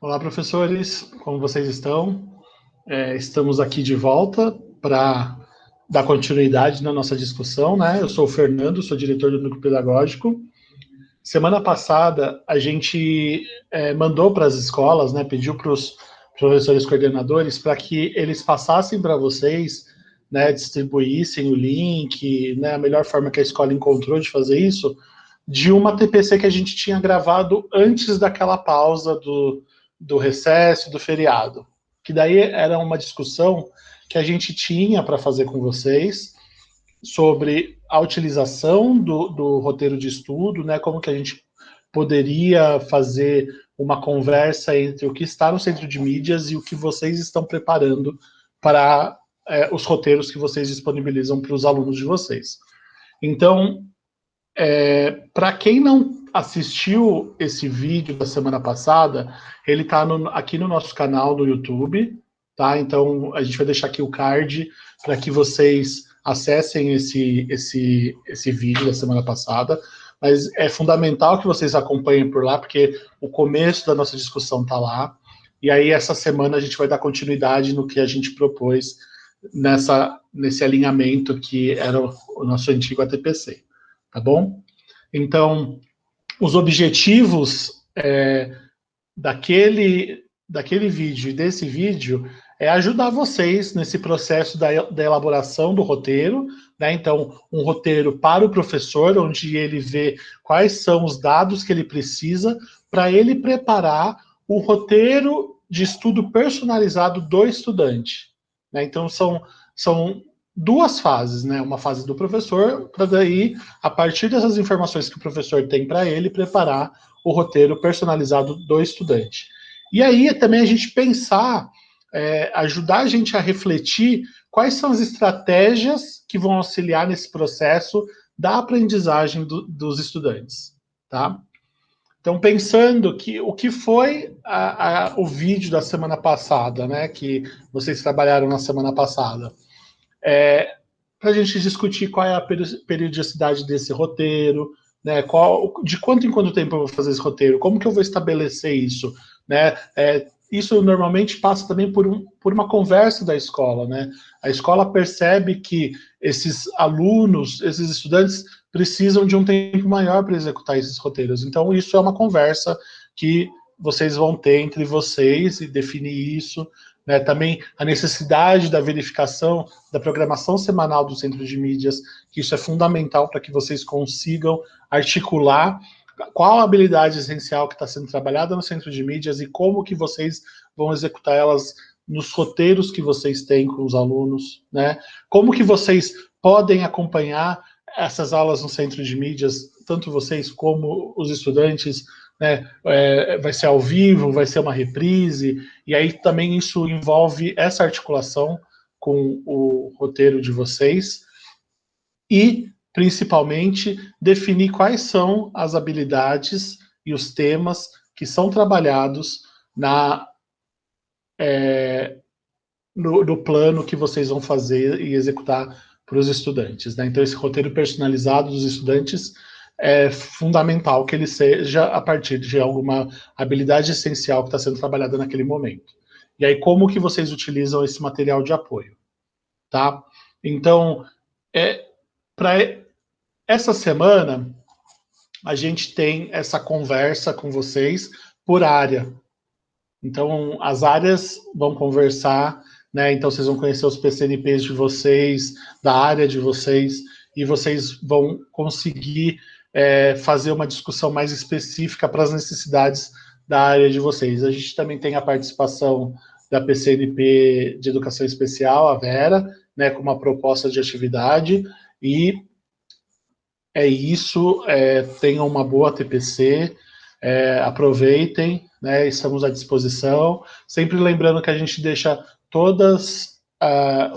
Olá, professores, como vocês estão? Estamos aqui de volta para dar continuidade na nossa discussão, né? Eu sou o Fernando, sou diretor do Núcleo Pedagógico. Semana passada, a gente mandou para as escolas, né, pediu para os professores coordenadores para que eles passassem para vocês, né, distribuíssem o link, né, a melhor forma que a escola encontrou de fazer isso, de uma TPC que a gente tinha gravado antes daquela pausa do recesso, do feriado. Que daí era uma discussão que a gente tinha para fazer com vocês sobre a utilização do roteiro de estudo, né, como que a gente poderia fazer uma conversa entre o que está no centro de mídias e o que vocês estão preparando para os roteiros que vocês disponibilizam para os alunos de vocês. Então, para quem não assistiu esse vídeo da semana passada, ele está aqui no nosso canal do YouTube, tá? Então, a gente vai deixar aqui o card para que vocês acessem esse vídeo da semana passada, mas é fundamental que vocês acompanhem por lá, porque o começo da nossa discussão está lá, e aí essa semana a gente vai dar continuidade no que a gente propôs nesse alinhamento que era o nosso antigo ATPC. Tá bom? Então, os objetivos daquele vídeo e desse vídeo é ajudar vocês nesse processo da elaboração do roteiro, né? Então, um roteiro para o professor, onde ele vê quais são os dados que ele precisa para ele preparar o roteiro de estudo personalizado do estudante, né? Então, são duas fases, né? Uma fase do professor, para daí, a partir dessas informações que o professor tem para ele, preparar o roteiro personalizado do estudante. E aí também a gente pensar, ajudar a gente a refletir quais são as estratégias que vão auxiliar nesse processo da aprendizagem dos estudantes, tá? Então, pensando que o que foi o vídeo da semana passada, né, que vocês trabalharam na semana passada, para a gente discutir qual é a periodicidade desse roteiro, né, de quanto em quanto tempo eu vou fazer esse roteiro, como que eu vou estabelecer isso, né, isso normalmente passa também por uma conversa da escola, né, a escola percebe que esses alunos, esses estudantes precisam de um tempo maior para executar esses roteiros, então isso é uma conversa que vocês vão ter entre vocês e definir isso, né, também a necessidade da verificação da programação semanal do Centro de Mídias, que isso é fundamental para que vocês consigam articular qual a habilidade essencial que está sendo trabalhada no Centro de Mídias e como que vocês vão executar elas nos roteiros que vocês têm com os alunos, né? Como que vocês podem acompanhar essas aulas no Centro de Mídias, tanto vocês como os estudantes, né? Vai ser ao vivo, vai ser uma reprise, e aí também isso envolve essa articulação com o roteiro de vocês e, principalmente, definir quais são as habilidades e os temas que são trabalhados no plano que vocês vão fazer e executar para os estudantes, né? Então, esse roteiro personalizado dos estudantes é fundamental que ele seja a partir de alguma habilidade essencial que está sendo trabalhada naquele momento. E aí, como que vocês utilizam esse material de apoio, tá? Então, para essa semana, a gente tem essa conversa com vocês por área. Então, as áreas vão conversar, né? Então, vocês vão conhecer os PCNPs de vocês, da área de vocês, e vocês vão conseguir fazer uma discussão mais específica para as necessidades da área de vocês. A gente também tem a participação da PCNP de Educação Especial, a Vera, né, com uma proposta de atividade, e é isso, tenham uma boa TPC, aproveitem, né, estamos à disposição, sempre lembrando que a gente deixa todos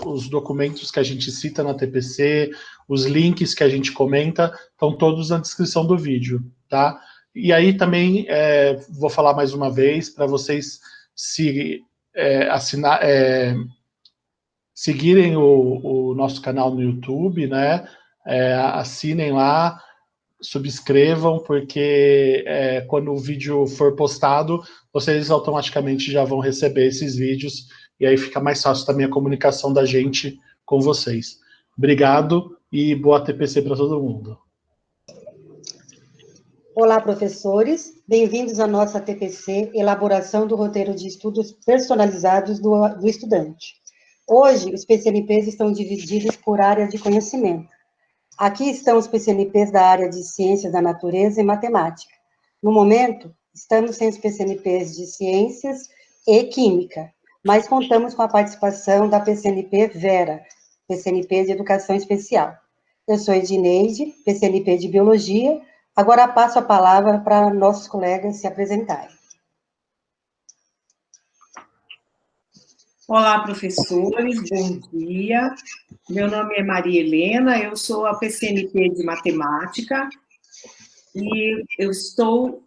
os documentos que a gente cita na TPC, os links que a gente comenta, estão todos na descrição do vídeo, tá? E aí também, vou falar mais uma vez, para vocês seguirem o nosso canal no YouTube, né, assinem lá, subscrevam, porque quando o vídeo for postado, vocês automaticamente já vão receber esses vídeos, e aí fica mais fácil também a comunicação da gente com vocês. Obrigado e boa TPC para todo mundo. Olá, professores. Bem-vindos à nossa TPC, Elaboração do Roteiro de Estudos Personalizados do Estudante. Hoje, os PCNPs estão divididos por áreas de conhecimento. Aqui estão os PCNPs da área de Ciências da Natureza e Matemática. No momento, estamos sem os PCNPs de Ciências e Química, mas contamos com a participação da PCNP Vera, PCNP de Educação Especial. Eu sou Edineide, PCNP de Biologia. Agora passo a palavra para nossos colegas se apresentarem. Olá, professores, bom dia. Meu nome é Maria Helena, eu sou a PCNP de Matemática e eu estou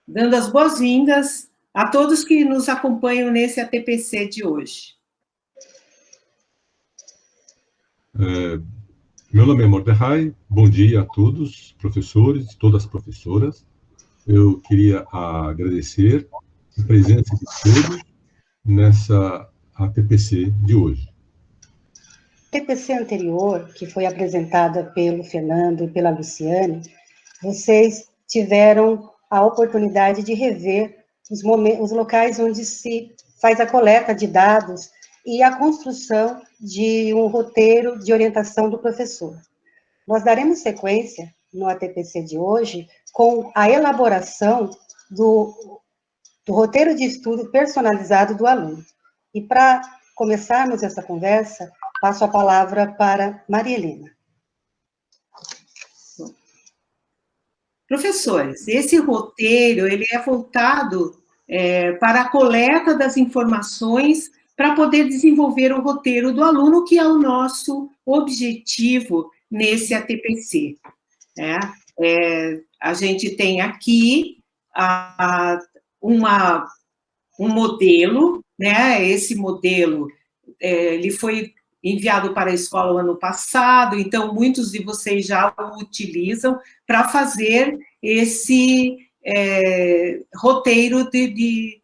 dando as boas-vindas a todos que nos acompanham nesse ATPC de hoje. Meu nome é Mordecai, bom dia a todos, professores, todas as professoras. Eu queria agradecer a presença de todos nessa ATPC de hoje. A ATPC anterior, que foi apresentada pelo Fernando e pela Luciane, vocês tiveram a oportunidade de rever os locais onde se faz a coleta de dados e a construção de um roteiro de orientação do professor. Nós daremos sequência, no ATPC de hoje, com a elaboração do roteiro de estudo personalizado do aluno. E para começarmos essa conversa, passo a palavra para Maria Helena. Professores, esse roteiro ele é voltado para a coleta das informações para poder desenvolver o roteiro do aluno, que é o nosso objetivo nesse ATPC. A gente tem aqui um modelo, né? Esse modelo ele foi enviado para a escola o ano passado, então muitos de vocês já o utilizam para fazer esse roteiro de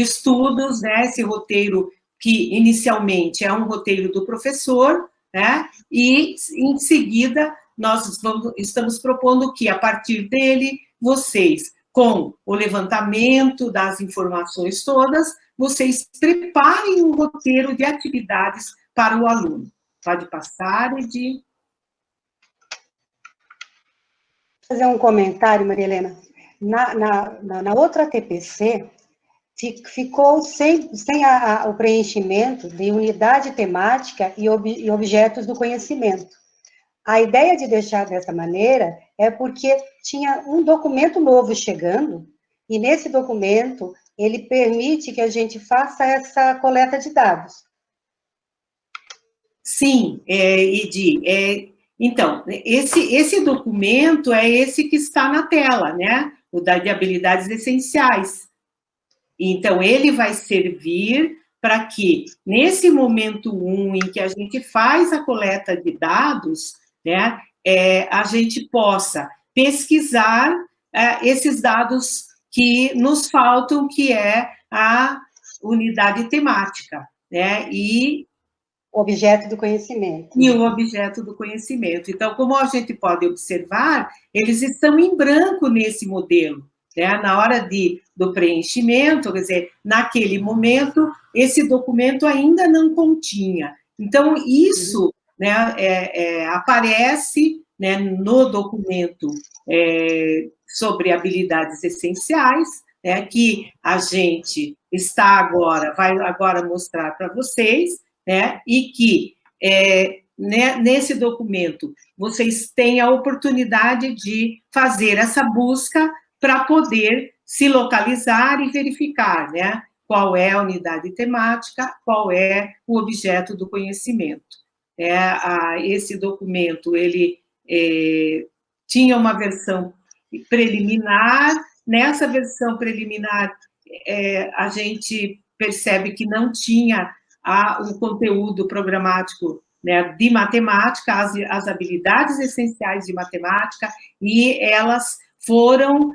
estudos, né? Esse roteiro que inicialmente é um roteiro do professor, né? E em seguida nós estamos propondo que a partir dele vocês, com o levantamento das informações todas, vocês preparem um roteiro de atividades para o aluno. Pode passar, Edi. Vou fazer um comentário, Maria Helena. Na outra TPC, ficou sem o preenchimento de unidade temática e objetos do conhecimento. A ideia de deixar dessa maneira é porque tinha um documento novo chegando, e nesse documento ele permite que a gente faça essa coleta de dados. Sim, Edi. Então, esse documento é esse que está na tela, né? O de habilidades essenciais. Então, ele vai servir para que, nesse momento 1, em que a gente faz a coleta de dados, né, a gente possa pesquisar esses dados que nos faltam, que é a unidade temática, né, e objeto do conhecimento. E o objeto do conhecimento. Então, como a gente pode observar, eles estão em branco nesse modelo, né? Na hora do preenchimento, quer dizer, naquele momento, esse documento ainda não continha. Então, isso, né, aparece, né, no documento sobre habilidades essenciais, né, que a gente vai agora mostrar para vocês, né, e que nesse documento vocês têm a oportunidade de fazer essa busca para poder se localizar e verificar, né, qual é a unidade temática, qual é o objeto do conhecimento. Esse documento, ele tinha uma versão preliminar. Nessa versão preliminar, a gente percebe que não tinha o conteúdo programático né, de matemática, as habilidades essenciais de matemática, e elas foram,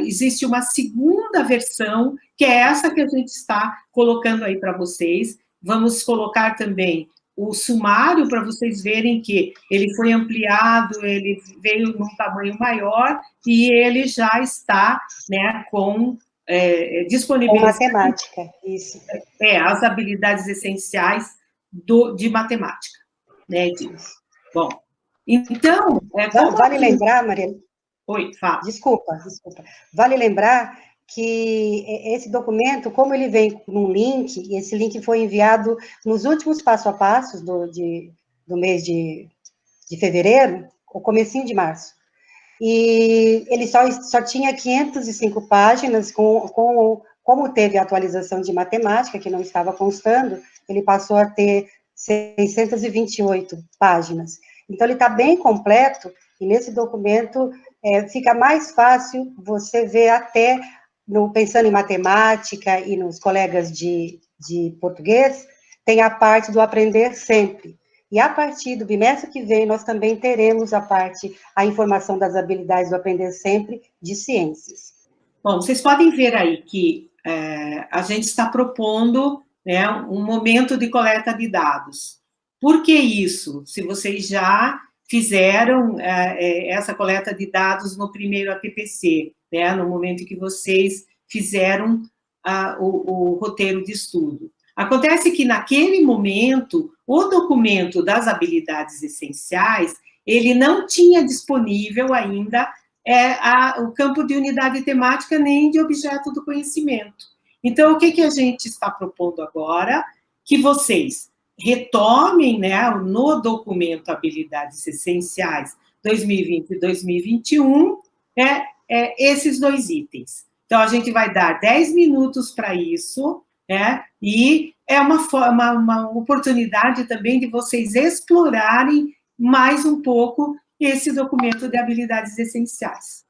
existe uma segunda versão, que é essa que a gente está colocando aí para vocês. Vamos colocar também o sumário para vocês verem que ele foi ampliado, ele veio num tamanho maior, e ele já está, né, com disponível. Com matemática, isso. As habilidades essenciais de matemática, né, disso. Bom, então... Vale lembrar, Maria... Oi, fala. Desculpa. Vale lembrar que esse documento, como ele vem num link, e esse link foi enviado nos últimos passo a passos do mês de fevereiro, o comecinho de março, e ele só tinha 505 páginas, como teve a atualização de matemática, que não estava constando, ele passou a ter 628 páginas. Então, ele está bem completo, e nesse documento fica mais fácil você ver até, pensando em matemática e nos colegas de português, tem a parte do aprender sempre. E a partir do bimestre que vem, nós também teremos a informação das habilidades do aprender sempre de ciências. Bom, vocês podem ver aí que a gente está propondo, né, um momento de coleta de dados. Por que isso? Se vocês já fizeram essa coleta de dados no primeiro ATPC, né, no momento que vocês fizeram o roteiro de estudo. Acontece que, naquele momento, o documento das habilidades essenciais, ele não tinha disponível ainda o campo de unidade temática nem de objeto do conhecimento. Então, o que a gente está propondo agora? Que vocês retomem, né, no documento Habilidades Essenciais 2020 e 2021, esses 2 itens. Então, a gente vai dar 10 minutos para isso, né, e é uma oportunidade também de vocês explorarem mais um pouco esse documento de habilidades essenciais.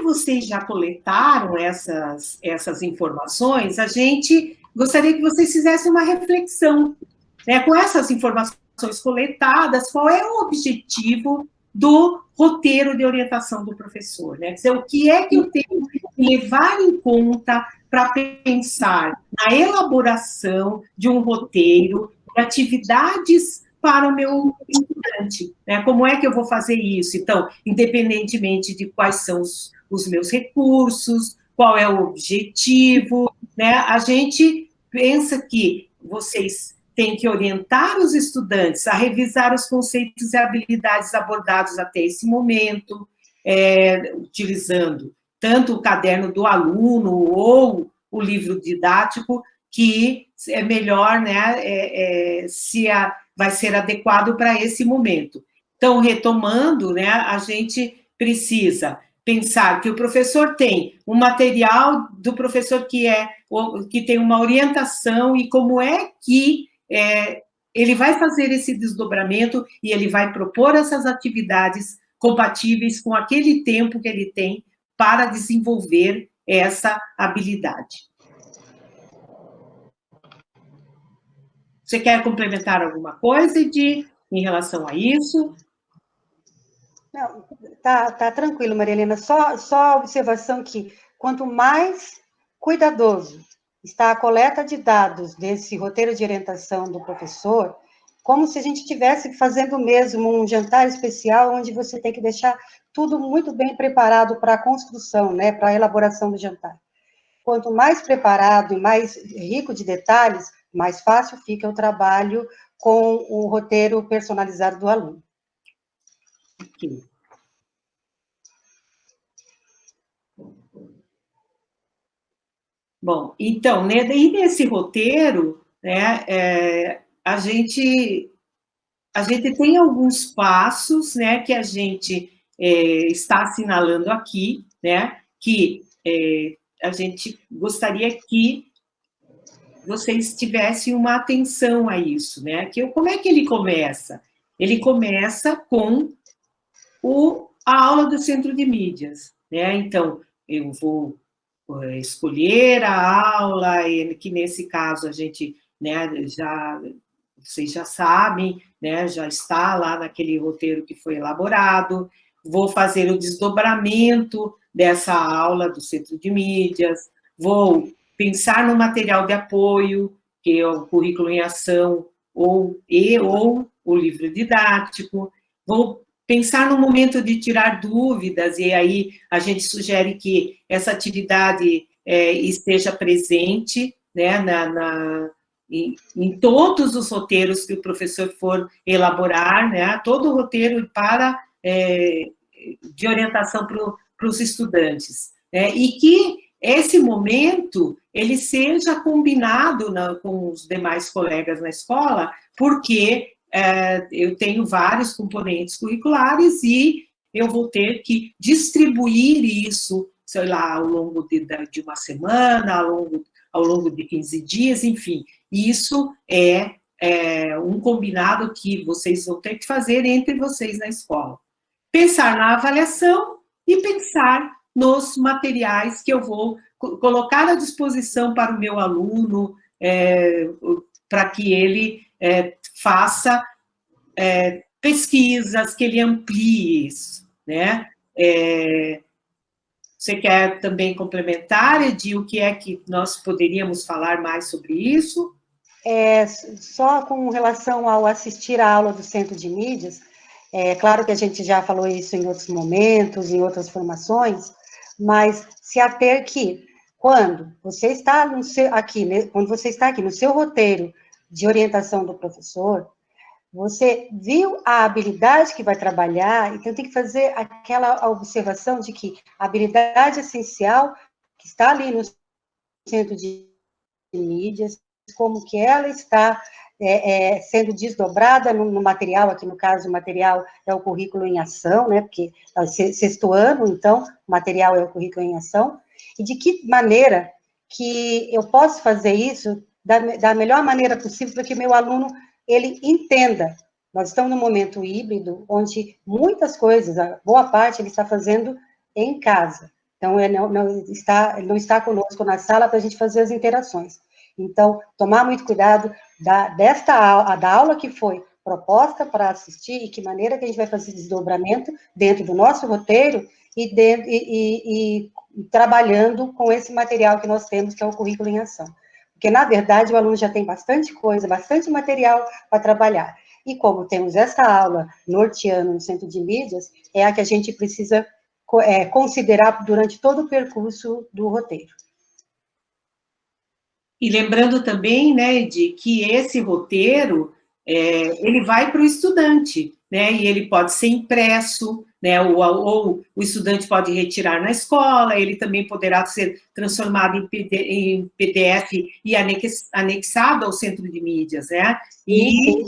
vocês já coletaram essas informações, a gente gostaria que vocês fizessem uma reflexão, né? Com essas informações coletadas, qual é o objetivo do roteiro de orientação do professor, né? Quer dizer, o que é que eu tenho que levar em conta para pensar na elaboração de um roteiro de atividades para o meu estudante, né? Como é que eu vou fazer isso? Então, independentemente de quais são os meus recursos, qual é o objetivo, né? A gente pensa que vocês têm que orientar os estudantes a revisar os conceitos e habilidades abordados até esse momento, utilizando tanto o caderno do aluno ou o livro didático, que é melhor, né, vai ser adequado para esse momento. Então, retomando, né, a gente precisa pensar que o professor tem um material do professor que tem uma orientação e como é que ele vai fazer esse desdobramento e ele vai propor essas atividades compatíveis com aquele tempo que ele tem para desenvolver essa habilidade. Você quer complementar alguma coisa, Edi, em relação a isso? Não, tá tranquilo, Maria Helena. Só a observação que, quanto mais cuidadoso está a coleta de dados desse roteiro de orientação do professor, como se a gente estivesse fazendo mesmo um jantar especial, onde você tem que deixar tudo muito bem preparado para a construção, né, para a elaboração do jantar. Quanto mais preparado e mais rico de detalhes, mais fácil fica o trabalho com o roteiro personalizado do aluno. Okay. Bom, então, né, daí nesse roteiro, né, a gente tem alguns passos, né, que a gente está assinalando aqui, né, que a gente gostaria que vocês tivessem uma atenção a isso, né, como é que ele começa? Ele começa com a aula do Centro de Mídias, né, então, eu vou escolher a aula, que nesse caso a gente, né, vocês já sabem, né, já está lá naquele roteiro que foi elaborado, vou fazer o desdobramento dessa aula do Centro de Mídias, vou pensar no material de apoio, que é o currículo em ação, ou o livro didático, vou pensar no momento de tirar dúvidas, e aí a gente sugere que essa atividade esteja presente, né, em todos os roteiros que o professor for elaborar, né, todo o roteiro de orientação para os estudantes, né, e que esse momento ele seja combinado com os demais colegas na escola, porque eu tenho vários componentes curriculares e eu vou ter que distribuir isso, sei lá, ao longo de uma semana, ao longo de 15 dias, enfim. Isso é um combinado que vocês vão ter que fazer entre vocês na escola. Pensar na avaliação e pensar nos materiais que eu vou colocar à disposição para o meu aluno, para que ele faça pesquisas, que ele amplie isso, né? Você quer também complementar, Edi, o que é que nós poderíamos falar mais sobre isso? Só com relação ao assistir à aula do Centro de Mídias, claro que a gente já falou isso em outros momentos, em outras formações, mas se ater que, quando você está aqui no seu roteiro de orientação do professor, você viu a habilidade que vai trabalhar, então tem que fazer aquela observação de que a habilidade essencial que está ali no Centro de Mídias, como que ela está sendo desdobrada no material, aqui no caso o material é o currículo em ação, né, porque é o sexto ano, então o material é o currículo em ação, e de que maneira que eu posso fazer isso da melhor maneira possível para que meu aluno ele entenda. Nós estamos num momento híbrido, onde muitas coisas, a boa parte ele está fazendo em casa. Então, ele não está conosco na sala para a gente fazer as interações. Então, tomar muito cuidado da aula que foi proposta para assistir e que maneira que a gente vai fazer desdobramento dentro do nosso roteiro e trabalhando com esse material que nós temos, que é o currículo em ação. Porque, na verdade, o aluno já tem bastante coisa, bastante material para trabalhar. E como temos essa aula norteando no Centro de Mídias, é a que a gente precisa considerar durante todo o percurso do roteiro. E lembrando também, né, de que esse roteiro, ele vai para o estudante, né, e ele pode ser impresso, né, ou o estudante pode retirar na escola, ele também poderá ser transformado em PDF e anexado ao Centro de Mídias, né, e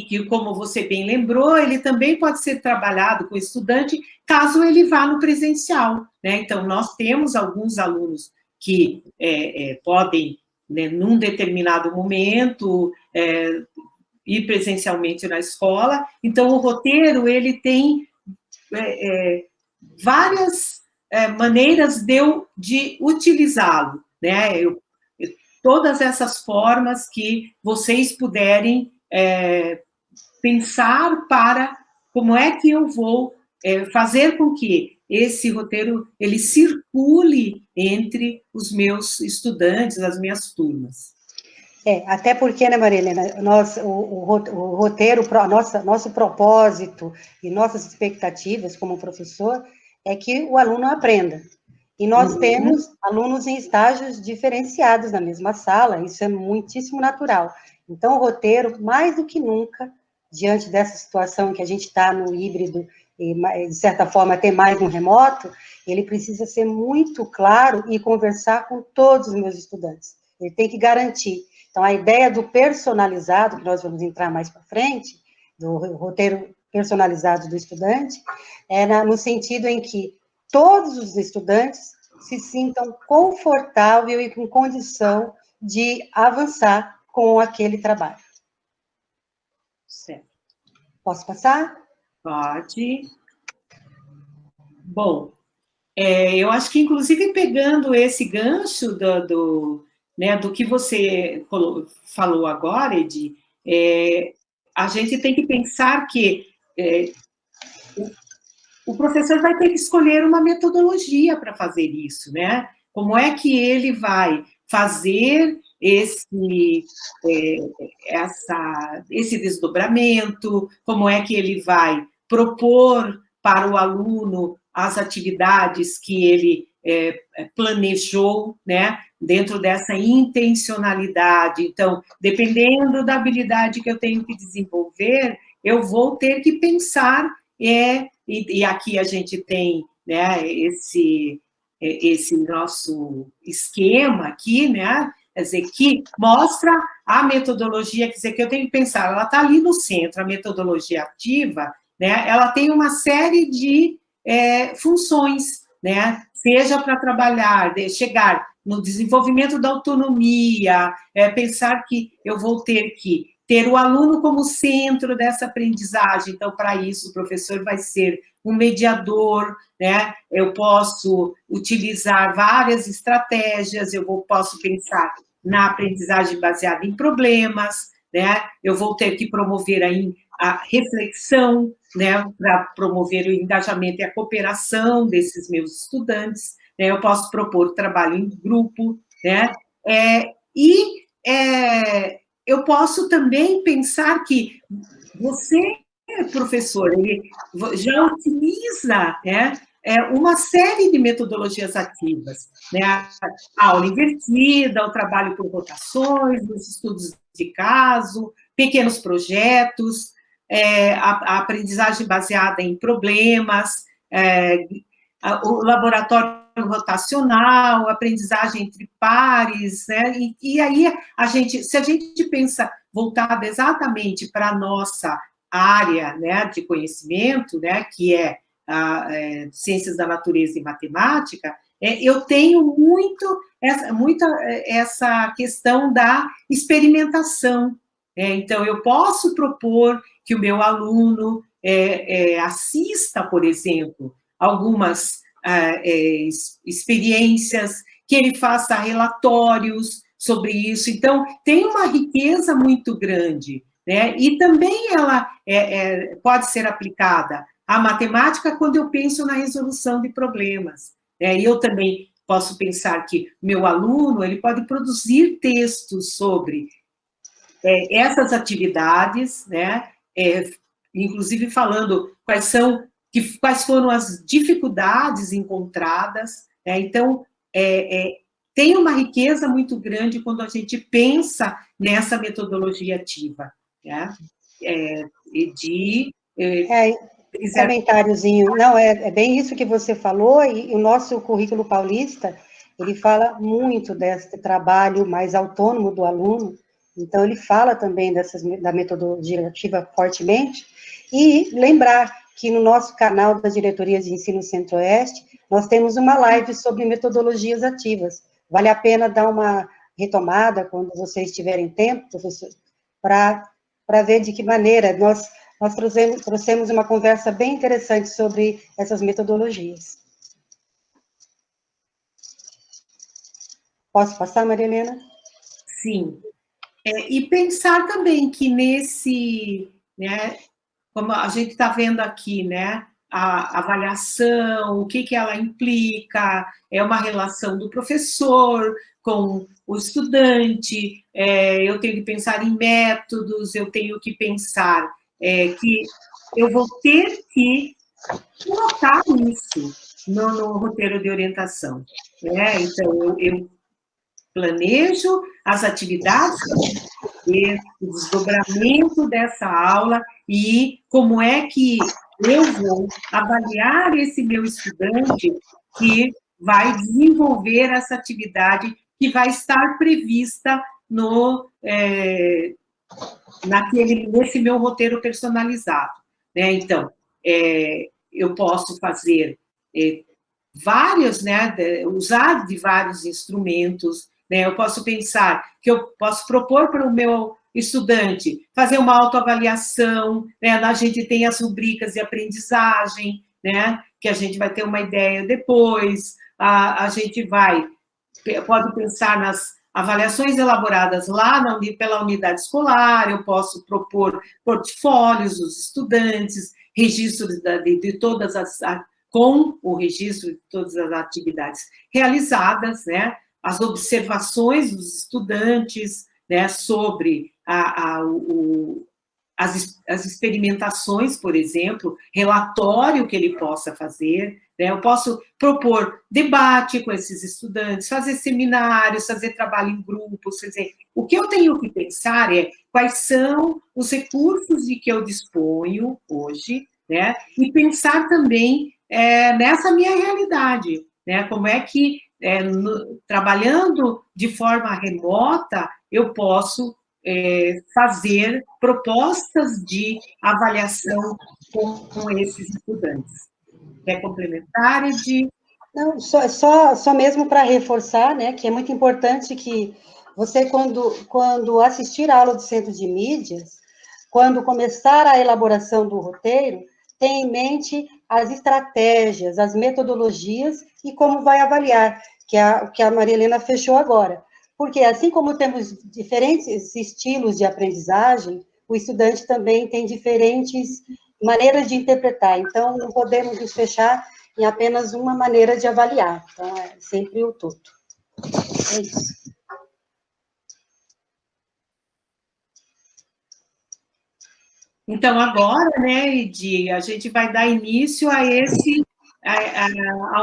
que, como você bem lembrou, ele também pode ser trabalhado com o estudante caso ele vá no presencial, né, então nós temos alguns alunos que podem, né, num determinado momento, ir presencialmente na escola. Então, o roteiro, ele tem várias maneiras de utilizá-lo, né? Todas essas formas que vocês puderem pensar para como é que eu vou fazer com que esse roteiro, ele circule entre os meus estudantes, as minhas turmas. Até porque, né, Maria Helena, o roteiro, nosso propósito e nossas expectativas como professor é que o aluno aprenda. E nós temos alunos em estágios diferenciados na mesma sala, isso é muitíssimo natural. Então, o roteiro, mais do que nunca, diante dessa situação que a gente está no híbrido, e, de certa forma, até mais no remoto, ele precisa ser muito claro e conversar com todos os meus estudantes. Ele tem que garantir. Então, a ideia do personalizado, que nós vamos entrar mais para frente, do roteiro personalizado do estudante, no sentido em que todos os estudantes se sintam confortáveis e com condição de avançar com aquele trabalho. Certo. Posso passar? Pode. Bom, eu acho que, inclusive, pegando esse gancho do que você falou agora, Edi, a gente tem que pensar que o professor vai ter que escolher uma metodologia para fazer isso, né? Como é que ele vai fazer esse desdobramento, como é que ele vai propor para o aluno as atividades que ele planejou, né, dentro dessa intencionalidade. Então, dependendo da habilidade que eu tenho que desenvolver, eu vou ter que pensar, e aqui a gente tem, né, esse nosso esquema aqui, né, quer dizer, que mostra a metodologia, quer dizer, que eu tenho que pensar, ela está ali no centro, a metodologia ativa, né, ela tem uma série de funções, né, seja para trabalhar, chegar no desenvolvimento da autonomia, pensar que eu vou ter que ter o aluno como centro dessa aprendizagem, então, para isso, o professor vai ser um mediador, né, eu posso utilizar várias estratégias, posso pensar na aprendizagem baseada em problemas, né, eu vou ter que promover a reflexão, né, para promover o engajamento e a cooperação desses meus estudantes, né, eu posso propor trabalho em grupo, né, eu posso também pensar que você, professor, ele já utiliza, né, uma série de metodologias ativas, né, a aula invertida, o trabalho por rotações, os estudos de caso, pequenos projetos, a aprendizagem baseada em problemas, o laboratório rotacional, aprendizagem entre pares, né? E aí, se a gente pensa voltado exatamente para a nossa área, né, de conhecimento, né, que é ciências da natureza e matemática, eu tenho muito essa questão da experimentação. Então, eu posso propor que o meu aluno assista, por exemplo, algumas experiências, que ele faça relatórios sobre isso. Então, tem uma riqueza muito grande, né? E também ela pode ser aplicada à matemática quando eu penso na resolução de problemas. E eu também posso pensar que meu aluno ele pode produzir textos sobre essas atividades, né? Inclusive falando quais foram as dificuldades encontradas, né? Então, tem uma riqueza muito grande quando a gente pensa nessa metodologia ativa, né? Comentáriozinho. Não, é bem isso que você falou, e o nosso currículo paulista, ele fala muito desse trabalho mais autônomo do aluno, então ele fala também da metodologia ativa fortemente, e lembrar que no nosso canal da Diretoria de Ensino Centro-Oeste, nós temos uma live sobre metodologias ativas. Vale a pena dar uma retomada quando vocês tiverem tempo, professor, para ver de que maneira nós trouxemos uma conversa bem interessante sobre essas metodologias. Posso passar, Maria Helena? Sim. E pensar também que nesse, né, como a gente está vendo aqui, né, a avaliação, o que ela implica, é uma relação do professor com o estudante, eu tenho que pensar em métodos, eu tenho que pensar que eu vou ter que colocar isso no roteiro de orientação. Então, eu planejo as atividades, o desdobramento dessa aula e como é que eu vou avaliar esse meu estudante que vai desenvolver essa atividade que vai estar prevista nesse meu roteiro personalizado. Né? Então, eu posso fazer vários, né, usar de vários instrumentos, né? Eu posso pensar que eu posso propor para o meu estudante fazer uma autoavaliação, né? A gente tem as rubricas de aprendizagem, né? Que a gente vai ter uma ideia depois, a gente pode pensar nas avaliações elaboradas lá pela unidade escolar, eu posso propor portfólios dos estudantes, registros de todas com o registro de todas as atividades realizadas, né? As observações dos estudantes, né, sobre as experimentações, por exemplo, relatório que ele possa fazer, né? Eu posso propor debate com esses estudantes, fazer seminários, fazer trabalho em grupos, quer dizer, o que eu tenho que pensar quais são os recursos de que eu disponho hoje, né? E pensar também nessa minha realidade, né? Como é que, trabalhando de forma remota, eu posso fazer propostas de avaliação com esses estudantes. Quer complementar, Edi? Não, só mesmo para reforçar, né, que é muito importante que você, quando assistir a aula do Centro de Mídias, quando começar a elaboração do roteiro, tenha em mente as estratégias, as metodologias e como vai avaliar, que a Maria Helena fechou agora. Porque, assim como temos diferentes estilos de aprendizagem, o estudante também tem diferentes maneiras de interpretar. Então, não podemos nos fechar em apenas uma maneira de avaliar. Então, é sempre o todo. É isso. Então, agora, né, Edi, a gente vai dar início a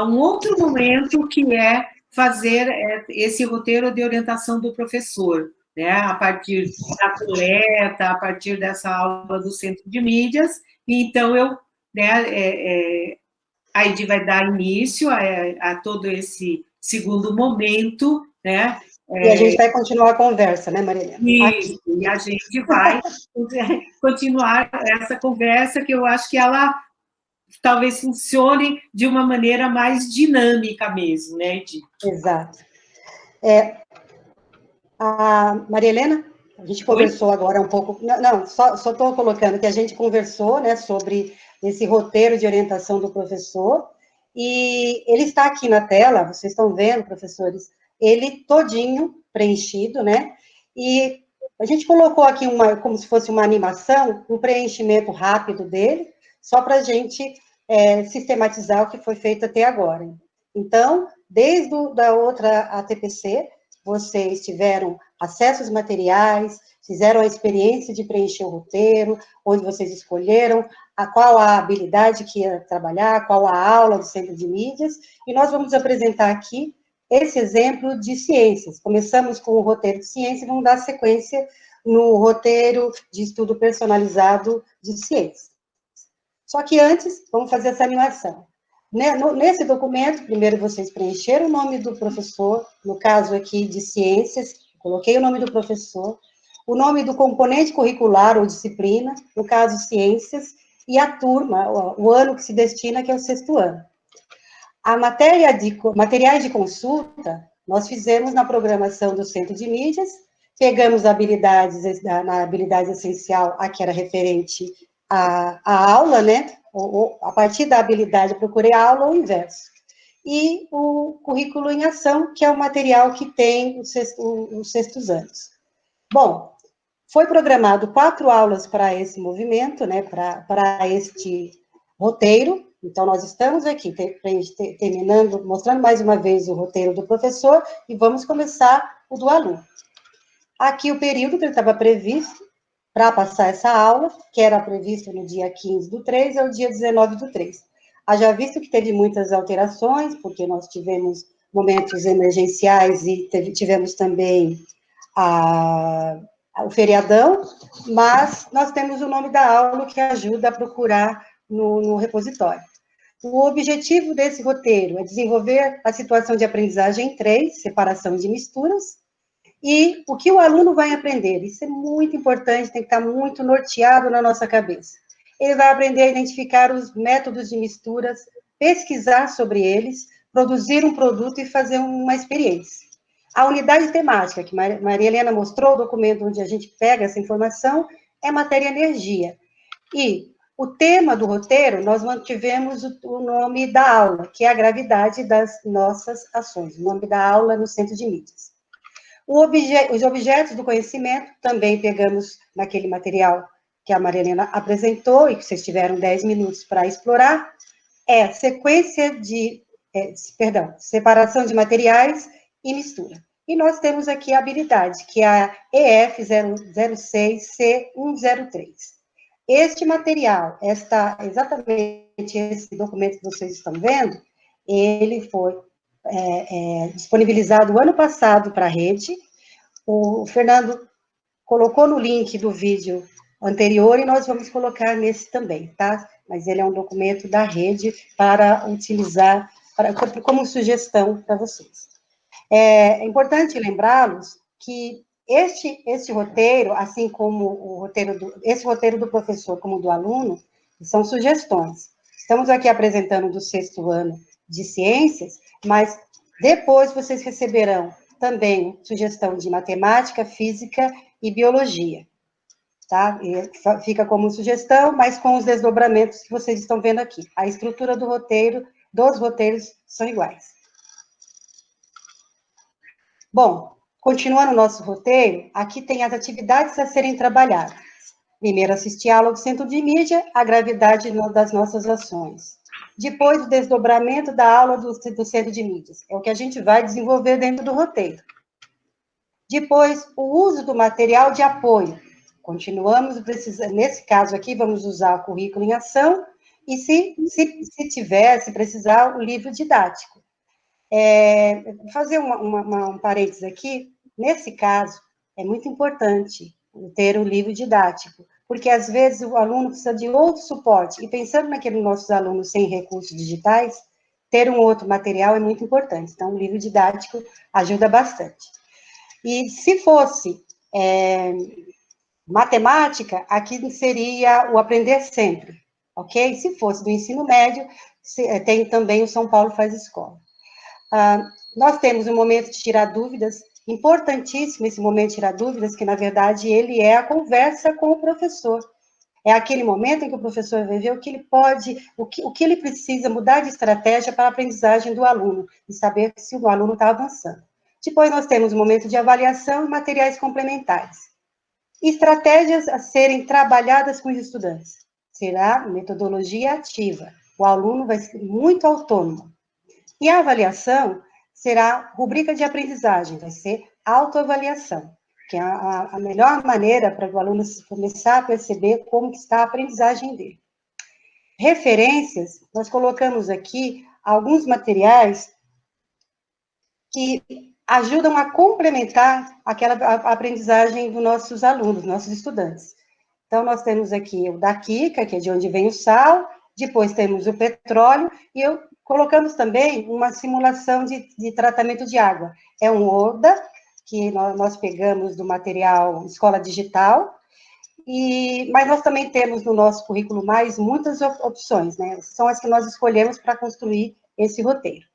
um outro momento, que é fazer esse roteiro de orientação do professor, né, a partir da coleta, a partir dessa aula do Centro de Mídias. Então, a Edi vai dar início a todo esse segundo momento, né? E a gente vai continuar a conversa, né, Maria? Isso, e a gente vai continuar essa conversa, que eu acho que ela talvez funcione de uma maneira mais dinâmica mesmo, né, Edi? Exato. A Maria Helena, a gente conversou agora um pouco... Não, só estou colocando que a gente conversou, né, sobre esse roteiro de orientação do professor, E ele está aqui na tela, vocês estão vendo, professores, ele todinho preenchido, né? E a gente colocou aqui como se fosse uma animação, um preenchimento rápido dele, só para a gente sistematizar o que foi feito até agora. Então, desde da outra ATPC, vocês tiveram acesso aos materiais, fizeram a experiência de preencher o roteiro, onde vocês escolheram qual a habilidade que ia trabalhar, qual a aula do Centro de Mídias, e nós vamos apresentar aqui esse exemplo de ciências. Começamos com o roteiro de ciência e vamos dar sequência no roteiro de estudo personalizado de ciências. Só que antes, vamos fazer essa animação. Nesse documento, primeiro vocês preencheram o nome do professor, no caso aqui de ciências, coloquei o nome do professor, o nome do componente curricular ou disciplina, no caso ciências, e a turma, o ano que se destina, que é o 6º ano. A materiais de consulta, nós fizemos na programação do Centro de Mídias, pegamos habilidades, na habilidade essencial, a que era referente à aula, né? A partir da habilidade, eu procurei a aula ou o inverso. E o currículo em ação, que é o material que tem os 6º anos. Bom, foi programado 4 aulas para esse movimento, né? Para este roteiro. Então, nós estamos aqui terminando, mostrando mais uma vez o roteiro do professor, e vamos começar o do aluno. Aqui o período que ele estava previsto para passar essa aula, que era previsto no dia 15/3 ao dia 19/3. Haja visto que teve muitas alterações, porque nós tivemos momentos emergenciais e tivemos também o feriadão, mas nós temos o nome da aula que ajuda a procurar no repositório. O objetivo desse roteiro é desenvolver a situação de aprendizagem em 3, separação de misturas, e o que o aluno vai aprender. Isso é muito importante, tem que estar muito norteado na nossa cabeça. Ele vai aprender a identificar os métodos de misturas, pesquisar sobre eles, produzir um produto e fazer uma experiência. A unidade temática, que Maria Helena mostrou, o documento onde a gente pega essa informação, é matéria energia. E o tema do roteiro, nós mantivemos o nome da aula, que é a gravidade das nossas ações, o nome da aula no Centro de Mídias. Os objetos do conhecimento, também pegamos naquele material que a Maria Helena apresentou, e que vocês tiveram 10 minutos para explorar, é separação de materiais e mistura. E nós temos aqui a habilidade, que é a EF006C103. Este material, exatamente esse documento que vocês estão vendo, ele foi disponibilizado ano passado para a rede. O Fernando colocou no link do vídeo anterior e nós vamos colocar nesse também, tá? Mas ele é um documento da rede para utilizar como sugestão para vocês. É importante lembrá-los que este roteiro, assim como esse roteiro do professor como do aluno, são sugestões. Estamos aqui apresentando do 6º ano de ciências, mas depois vocês receberão também sugestão de matemática, física e biologia, tá? E fica como sugestão, mas com os desdobramentos que vocês estão vendo aqui. A estrutura do roteiro, dos roteiros, são iguais. Bom, continuando o nosso roteiro, aqui tem as atividades a serem trabalhadas. Primeiro, assistir a aula do Centro de Mídia, a gravidade das nossas ações. Depois, o desdobramento da aula do Centro de Mídias. É o que a gente vai desenvolver dentro do roteiro. Depois, o uso do material de apoio. Continuamos precisando, nesse caso aqui, vamos usar o currículo em ação, e se precisar, o livro didático. Vou fazer um parênteses aqui. Nesse caso, é muito importante ter o livro didático, porque às vezes o aluno precisa de outro suporte, e pensando naqueles nossos alunos sem recursos digitais, ter um outro material é muito importante. Então, o livro didático ajuda bastante. E se fosse matemática, aqui seria o Aprender Sempre, ok? Se fosse do ensino médio, tem também o São Paulo Faz Escola. Nós temos um momento de tirar dúvidas, importantíssimo esse momento de tirar dúvidas, que na verdade ele é a conversa com o professor. É aquele momento em que o professor vai ver o que ele pode, o que ele precisa mudar de estratégia para a aprendizagem do aluno, e saber se o aluno está avançando. Depois nós temos o momento de avaliação e materiais complementares. Estratégias a serem trabalhadas com os estudantes. Será metodologia ativa. O aluno vai ser muito autônomo. E a avaliação será rubrica de aprendizagem, vai ser autoavaliação, que é a melhor maneira para o aluno começar a perceber como está a aprendizagem dele. Referências, nós colocamos aqui alguns materiais que ajudam a complementar aquela aprendizagem dos nossos alunos, nossos estudantes. Então, nós temos aqui o da Kika, que é de onde vem o sal, depois temos o petróleo, e colocamos também uma simulação de tratamento de água. É um ODA, que nós pegamos do material Escola Digital, mas nós também temos no nosso currículo mais muitas opções, né? São as que nós escolhemos para construir esse roteiro.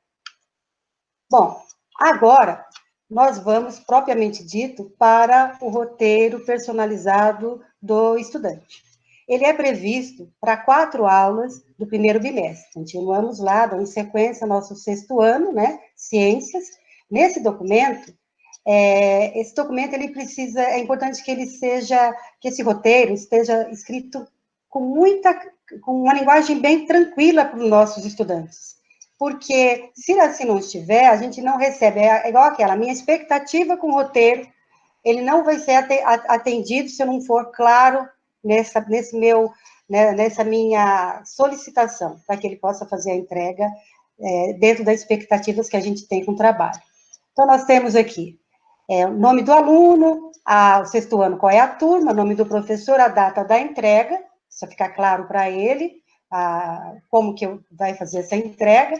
Bom, agora nós vamos, propriamente dito, para o roteiro personalizado do estudante. Ele é previsto para 4 aulas do primeiro bimestre. Continuamos lá, dando sequência ao nosso 6º ano, né? Ciências. Nesse documento, ele precisa, é importante que esse roteiro esteja escrito com uma linguagem bem tranquila para os nossos estudantes. Porque, se assim não estiver, a gente não recebe, é igual aquela, minha expectativa com o roteiro, ele não vai ser atendido se eu não for claro nessa minha solicitação, para que ele possa fazer a entrega dentro das expectativas que a gente tem com o trabalho. Então, nós temos aqui o nome do aluno, o 6º ano, qual é a turma, o nome do professor, a data da entrega, só ficar claro para ele como que vai fazer essa entrega,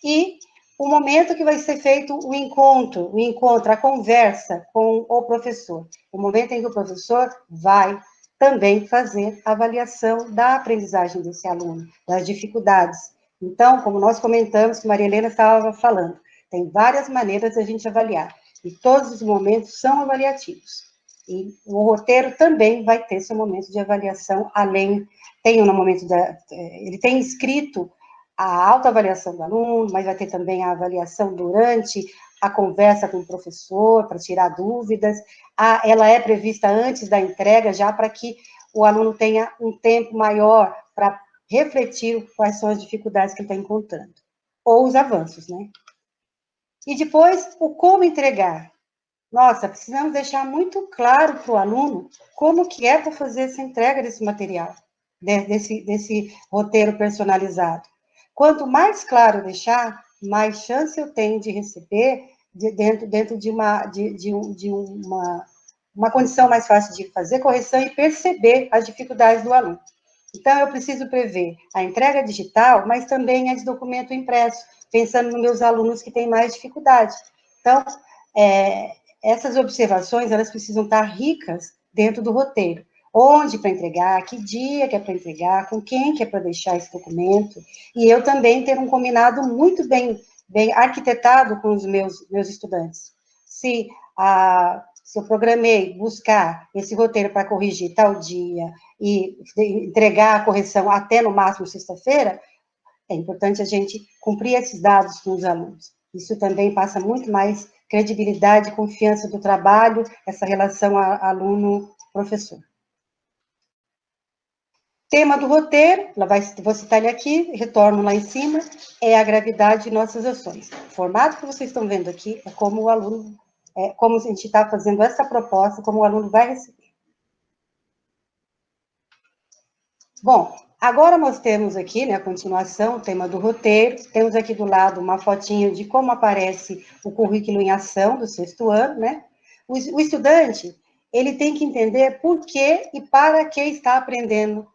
e o momento que vai ser feito o encontro, a conversa com o professor, o momento em que o professor vai também fazer a avaliação da aprendizagem desse aluno, das dificuldades. Então, como nós comentamos, que Maria Helena estava falando, tem várias maneiras de a gente avaliar, e todos os momentos são avaliativos. E o roteiro também vai ter seu momento de avaliação, ele tem escrito a autoavaliação do aluno, mas vai ter também a avaliação durante a conversa com o professor, para tirar dúvidas. Ela é prevista antes da entrega, já para que o aluno tenha um tempo maior para refletir quais são as dificuldades que ele está encontrando, ou os avanços, né? E depois, o como entregar. Nossa, precisamos deixar muito claro para o aluno como que é para fazer essa entrega desse material, desse roteiro personalizado. Quanto mais claro deixar, mais chance eu tenho de receber dentro de uma condição mais fácil de fazer correção e perceber as dificuldades do aluno. Então, eu preciso prever a entrega digital, mas também a de documento impresso, pensando nos meus alunos que têm mais dificuldade. Então, essas observações, elas precisam estar ricas dentro do roteiro. Onde para entregar, que dia que é para entregar, com quem que é para deixar esse documento, e eu também ter um combinado muito bem arquitetado com os meus estudantes. Se eu programei buscar esse roteiro para corrigir tal dia e entregar a correção até no máximo sexta-feira, é importante a gente cumprir esses dados com os alunos. Isso também passa muito mais credibilidade e confiança do trabalho, essa relação aluno-professor. Tema do roteiro, vou citar ele aqui, retorno lá em cima, é a gravidade de nossas ações. O formato que vocês estão vendo aqui é como o aluno, como a gente está fazendo essa proposta, como o aluno vai receber. Bom, agora nós temos aqui, né, a continuação, o tema do roteiro, temos aqui do lado uma fotinho de como aparece o currículo em ação do 6º ano, né? O estudante, ele tem que entender por que e para que está aprendendo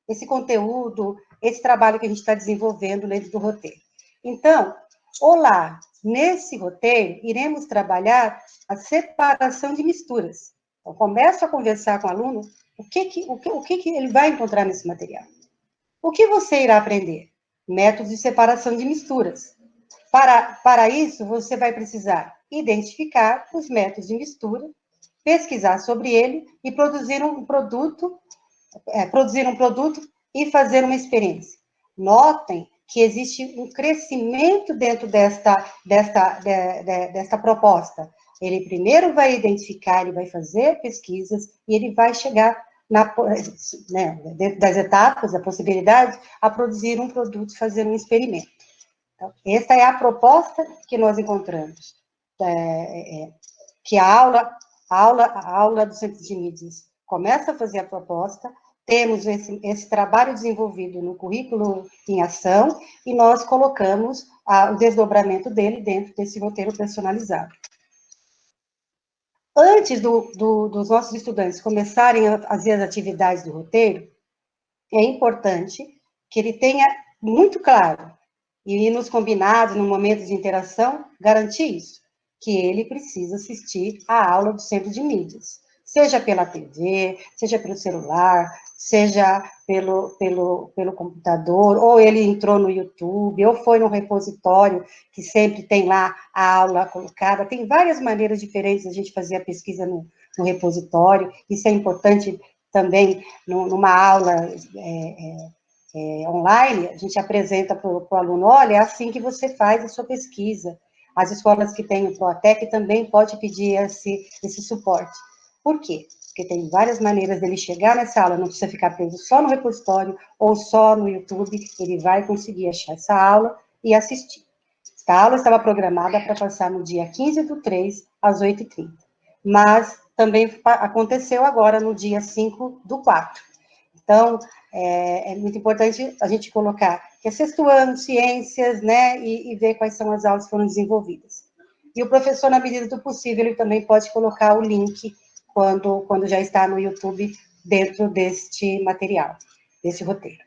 esse conteúdo, esse trabalho que a gente está desenvolvendo dentro do roteiro. Então, nesse roteiro, iremos trabalhar a separação de misturas. Então, começo a conversar com o aluno, o que ele vai encontrar nesse material. O que você irá aprender? Métodos de separação de misturas. Para isso, você vai precisar identificar os métodos de mistura pesquisar sobre ele e produzir um produto e fazer uma experiência. Notem que existe um crescimento dentro desta proposta. Ele primeiro vai identificar, ele vai fazer pesquisas, e ele vai chegar, dentro das etapas, a possibilidade, a produzir um produto, fazer um experimento. Então, essa é a proposta que nós encontramos, que a aula do Centro de Mídias começa a fazer a proposta, temos esse trabalho desenvolvido no currículo em ação, e nós colocamos o desdobramento dele dentro desse roteiro personalizado. Antes dos nossos estudantes começarem a fazer as atividades do roteiro, é importante que ele tenha muito claro, e nos combinados, no momento de interação, garantir isso, que ele precisa assistir à aula do Centro de Mídias, seja pela TV, seja pelo celular, seja pelo computador, ou ele entrou no YouTube, ou foi no repositório, que sempre tem lá a aula colocada. Tem várias maneiras diferentes de a gente fazer a pesquisa no repositório. Isso é importante também numa aula online, a gente apresenta para o aluno, olha, é assim que você faz a sua pesquisa. As escolas que têm o Proatec também pode pedir esse suporte. Por quê? Porque tem várias maneiras dele chegar nessa aula, não precisa ficar preso só no repositório ou só no YouTube, ele vai conseguir achar essa aula e assistir. Esta aula estava programada para passar no dia 15/3, às 8h30, mas também aconteceu agora no dia 5/4. Então, é muito importante a gente colocar que é sexto ano, ciências, né, e ver quais são as aulas que foram desenvolvidas. E o professor, na medida do possível, ele também pode colocar o link quando já está no YouTube, dentro deste material, desse roteiro.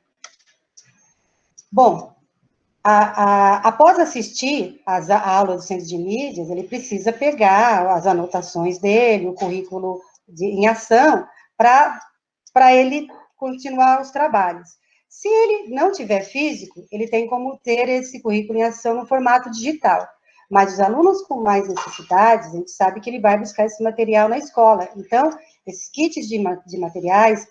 Bom, após assistir a aula do Centro de Mídias, ele precisa pegar as anotações dele, o currículo em ação, para ele continuar os trabalhos. Se ele não tiver físico, ele tem como ter esse currículo em ação no formato digital. Mas os alunos com mais necessidades, a gente sabe que ele vai buscar esse material na escola. Então, esses kits de materiais,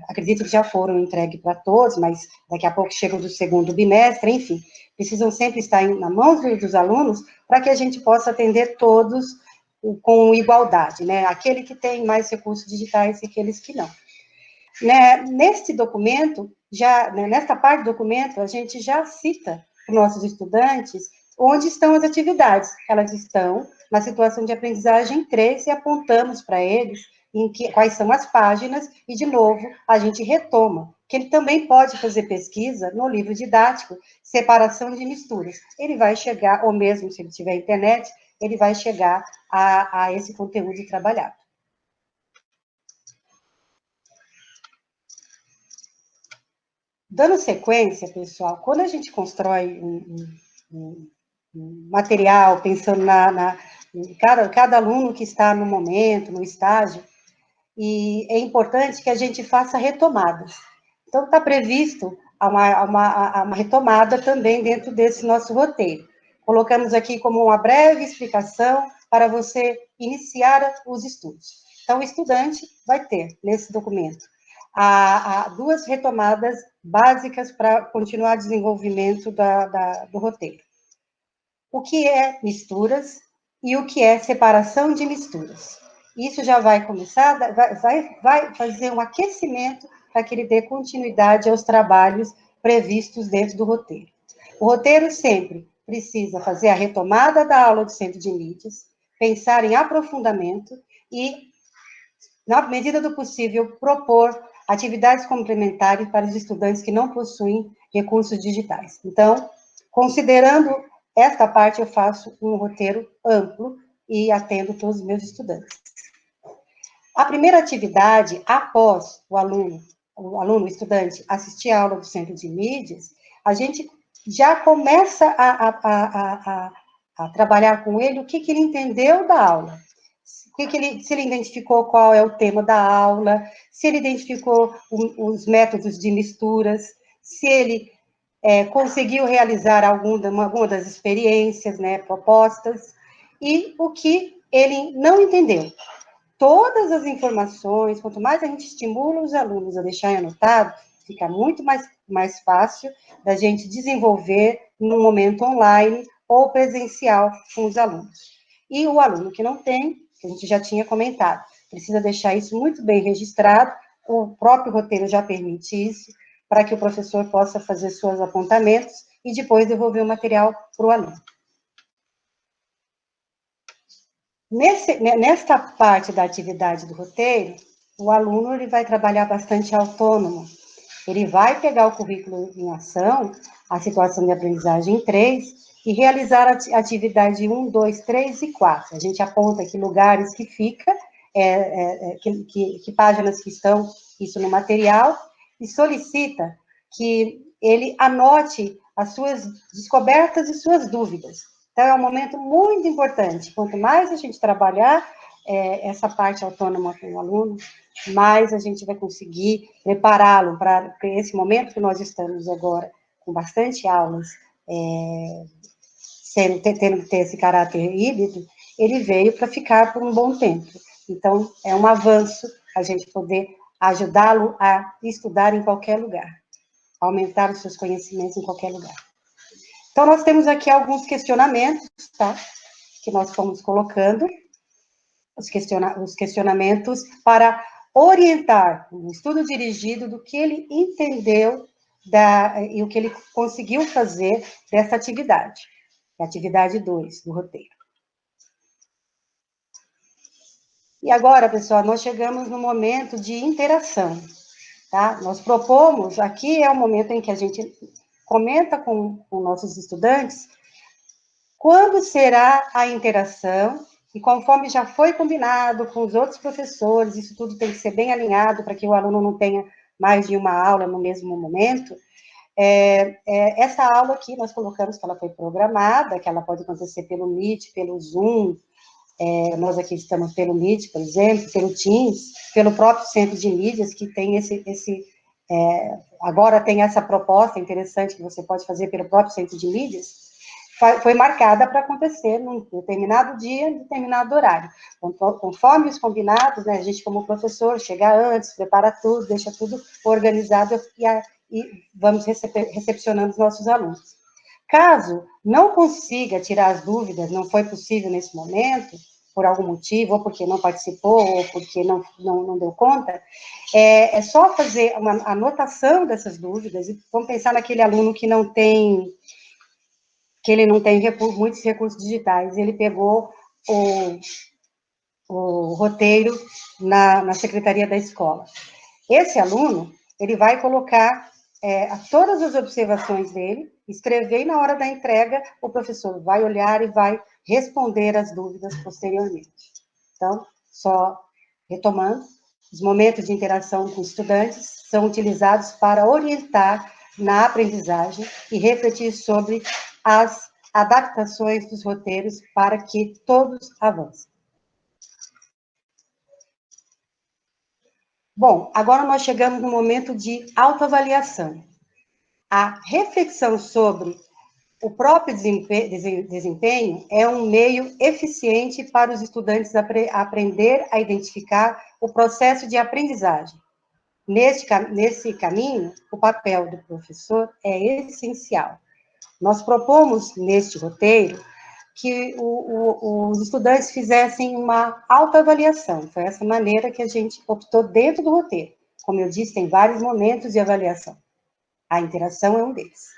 acredito que já foram entregues para todos, mas daqui a pouco chegam do segundo bimestre, enfim, precisam sempre estar na mão dos alunos para que a gente possa atender todos com igualdade, né? Aquele que tem mais recursos digitais e aqueles que não. Neste documento, nesta parte do documento, a gente já cita para os nossos estudantes onde estão as atividades. Elas estão na situação de aprendizagem 3 e apontamos para eles quais são as páginas, e, de novo, a gente retoma, que ele também pode fazer pesquisa no livro didático, separação de misturas. Ele vai chegar, ou mesmo se ele tiver internet, ele vai chegar a esse conteúdo trabalhado. Dando sequência, pessoal, quando a gente constrói um material, pensando em cada aluno que está no momento, no estágio, e é importante que a gente faça retomadas. Então, está previsto uma retomada também dentro desse nosso roteiro. Colocamos aqui como uma breve explicação para você iniciar os estudos. Então, o estudante vai ter, nesse documento, duas retomadas básicas para continuar o desenvolvimento do roteiro. O que é misturas e o que é separação de misturas. Isso já vai começar, vai fazer um aquecimento para que ele dê continuidade aos trabalhos previstos dentro do roteiro. O roteiro sempre precisa fazer a retomada da aula do Centro de Mídias, pensar em aprofundamento e, na medida do possível, propor atividades complementares para os estudantes que não possuem recursos digitais. Então, considerando esta parte, eu faço um roteiro amplo e atendo todos os meus estudantes. A primeira atividade, após o estudante, assistir a aula do Centro de Mídias, a gente já começa a trabalhar com ele o que ele entendeu da aula. Se ele identificou qual é o tema da aula, se ele identificou os métodos de misturas, se ele conseguiu realizar alguma das experiências, né, propostas, e o que ele não entendeu. todas as informações, quanto mais a gente estimula os alunos a deixarem anotado, fica muito mais fácil da gente desenvolver no momento online ou presencial com os alunos. E o aluno que não tem, que a gente já tinha comentado, precisa deixar isso muito bem registrado, o próprio roteiro já permite isso, para que o professor possa fazer seus apontamentos e depois devolver o material para o aluno. Nesta parte da atividade do roteiro, o aluno ele vai trabalhar bastante autônomo. Ele vai pegar o currículo em ação, a situação de aprendizagem 3, e realizar a atividade 1, 2, 3 e 4. A gente aponta que lugares que fica, que páginas que estão isso no material, e solicita que ele anote as suas descobertas e suas dúvidas. Então, é um momento muito importante. Quanto mais a gente trabalhar essa parte autônoma com o aluno, mais a gente vai conseguir prepará-lo para esse momento que nós estamos agora, com bastante aulas, tendo que ter esse caráter híbrido, ele veio para ficar por um bom tempo. Então, é um avanço a gente poder ajudá-lo a estudar em qualquer lugar, aumentar os seus conhecimentos em qualquer lugar. Então, nós temos aqui alguns questionamentos, tá? Que nós fomos colocando, os questionamentos para orientar um estudo dirigido do que ele entendeu e o que ele conseguiu fazer dessa atividade, a atividade 2 do roteiro. E agora, pessoal, nós chegamos no momento de interação, tá? Nós propomos, aqui é o momento em que a gente comenta com nossos estudantes quando será a interação, e conforme já foi combinado com os outros professores, isso tudo tem que ser bem alinhado para que o aluno não tenha mais de uma aula no mesmo momento. Essa aula aqui, nós colocamos que ela foi programada, que ela pode acontecer pelo Meet, pelo Zoom, nós aqui estamos pelo Meet, por exemplo, pelo Teams, pelo próprio Centro de Mídias, que tem agora tem essa proposta interessante que você pode fazer pelo próprio Centro de Mídias, foi marcada para acontecer num determinado dia, em determinado horário. Conforme os combinados, né, a gente, como professor, chega antes, prepara tudo, deixa tudo organizado e vamos recepcionando os nossos alunos. Caso não consiga tirar as dúvidas, não foi possível nesse momento, por algum motivo, ou porque não participou, ou porque não deu conta, é só fazer uma anotação dessas dúvidas, e vamos pensar naquele aluno que não tem muitos recursos digitais, ele pegou o roteiro na secretaria da escola. Esse aluno, ele vai colocar todas as observações dele, escrever, e na hora da entrega, o professor vai olhar e vai responder as dúvidas posteriormente. Então, só retomando, os momentos de interação com estudantes são utilizados para orientar na aprendizagem e refletir sobre as adaptações dos roteiros para que todos avancem. Bom, agora nós chegamos no momento de autoavaliação. A reflexão sobre o próprio desempenho é um meio eficiente para os estudantes aprender a identificar o processo de aprendizagem. Nesse caminho, o papel do professor é essencial. Nós propomos, neste roteiro, que os estudantes fizessem uma autoavaliação. Foi essa maneira que a gente optou dentro do roteiro. Como eu disse, tem vários momentos de avaliação. A interação é um deles.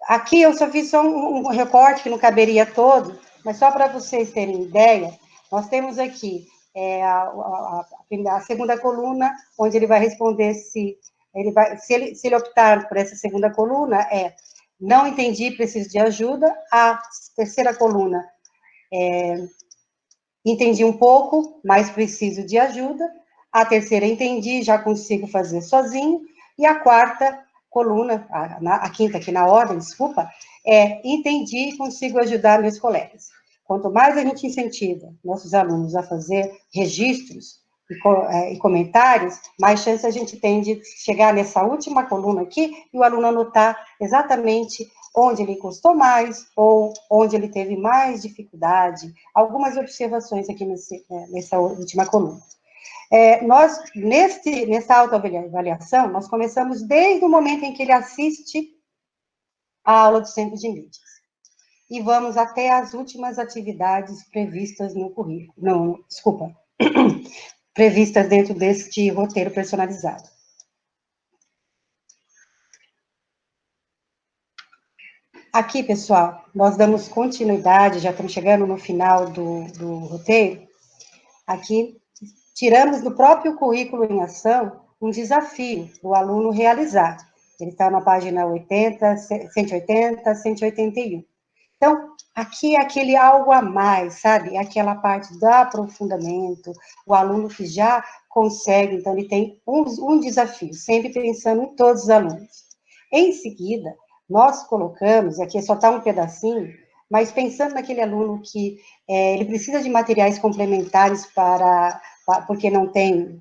Aqui eu só fiz um recorte que não caberia todo, mas só para vocês terem ideia, nós temos aqui a segunda coluna, onde ele vai responder se ele optar por essa segunda coluna, não entendi, preciso de ajuda. A terceira coluna, entendi um pouco, mas preciso de ajuda. A terceira, entendi, já consigo fazer sozinho. E a quarta coluna, a quinta aqui na ordem, desculpa, entendi e consigo ajudar meus colegas. Quanto mais a gente incentiva nossos alunos a fazer registros e comentários, mais chance a gente tem de chegar nessa última coluna aqui e o aluno anotar exatamente onde ele gostou mais, ou onde ele teve mais dificuldade. Algumas observações aqui nessa última coluna. Nós, nessa autoavaliação, nós começamos desde o momento em que ele assiste a aula do Centro de Mídias. E vamos até as últimas atividades previstas no currículo. Não, desculpa. Previstas dentro deste roteiro personalizado. Aqui, pessoal, nós damos continuidade, já estamos chegando no final do roteiro. Aqui, tiramos do próprio currículo em ação um desafio do aluno realizar. Ele está na página 180, 181. Então, aqui é aquele algo a mais, sabe? Aquela parte do aprofundamento, o aluno que já consegue, então ele tem um desafio, sempre pensando em todos os alunos. Em seguida, nós colocamos, aqui só está um pedacinho, mas pensando naquele aluno que ele precisa de materiais complementares porque não tem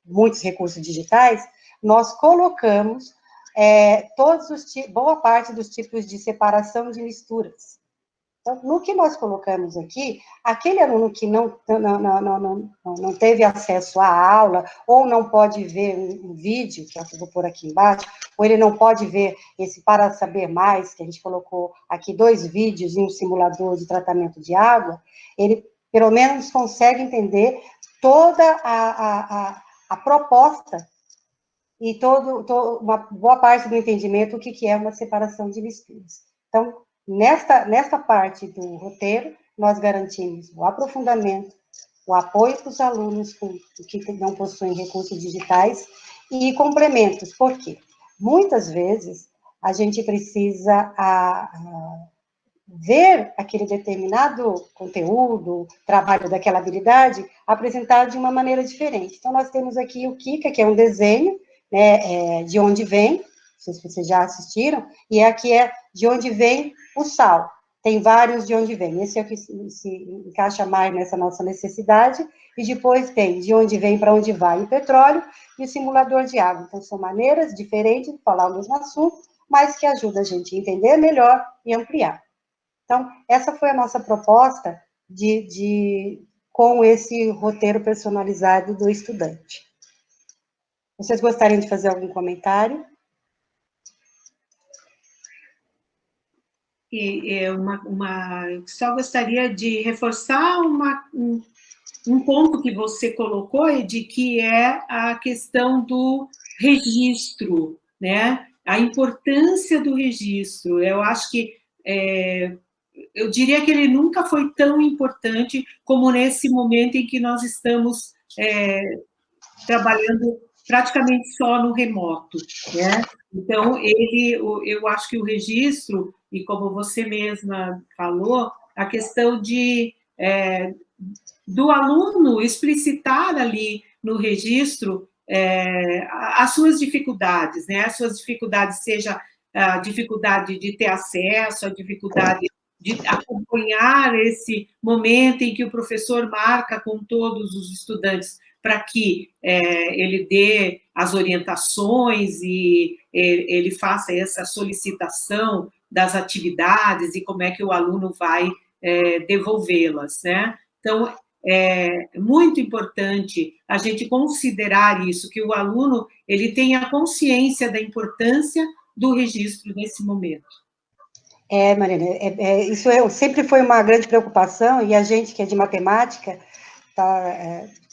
muitos recursos digitais, nós colocamos boa parte dos tipos de separação de misturas. Então, no que nós colocamos aqui, aquele aluno que não teve acesso à aula, ou não pode ver um vídeo, que eu vou pôr aqui embaixo, ou ele não pode ver esse Para Saber Mais, que a gente colocou aqui 2 vídeos e um simulador de tratamento de água, ele pelo menos consegue entender toda a proposta e uma boa parte do entendimento o que é uma separação de misturas. Então, nesta parte do roteiro, nós garantimos o aprofundamento, o apoio para os alunos que não possuem recursos digitais e complementos. Por quê? Muitas vezes, a gente precisa ver aquele determinado conteúdo, trabalho daquela habilidade, apresentado de uma maneira diferente. Então, nós temos aqui o Kika, que é um desenho, né, de onde vem, não sei se vocês já assistiram, e aqui é de onde vem o sal. Tem vários de onde vem. Esse é o que se encaixa mais nessa nossa necessidade, e depois tem de onde vem para onde vai o petróleo e o simulador de água. Então, são maneiras diferentes de falar o mesmo assunto, mas que ajudam a gente a entender melhor e ampliar. Então, essa foi a nossa proposta com esse roteiro personalizado do estudante. Vocês gostariam de fazer algum comentário? Eu só gostaria de reforçar um ponto que você colocou, de que é a questão do registro, né? A importância do registro. Eu acho que eu diria que ele nunca foi tão importante como nesse momento em que nós estamos trabalhando praticamente só no remoto, né? Então, eu acho que o registro, e como você mesma falou, a questão do aluno explicitar ali no registro as suas dificuldades, né? As suas dificuldades, seja a dificuldade de ter acesso, a dificuldade de acompanhar esse momento em que o professor marca com todos os estudantes para que ele dê as orientações e ele faça essa solicitação das atividades e como é que o aluno vai devolvê-las, né? Então, é muito importante a gente considerar isso, que o aluno ele tenha consciência da importância do registro nesse momento. Marina, isso sempre foi uma grande preocupação, e a gente que é de matemática,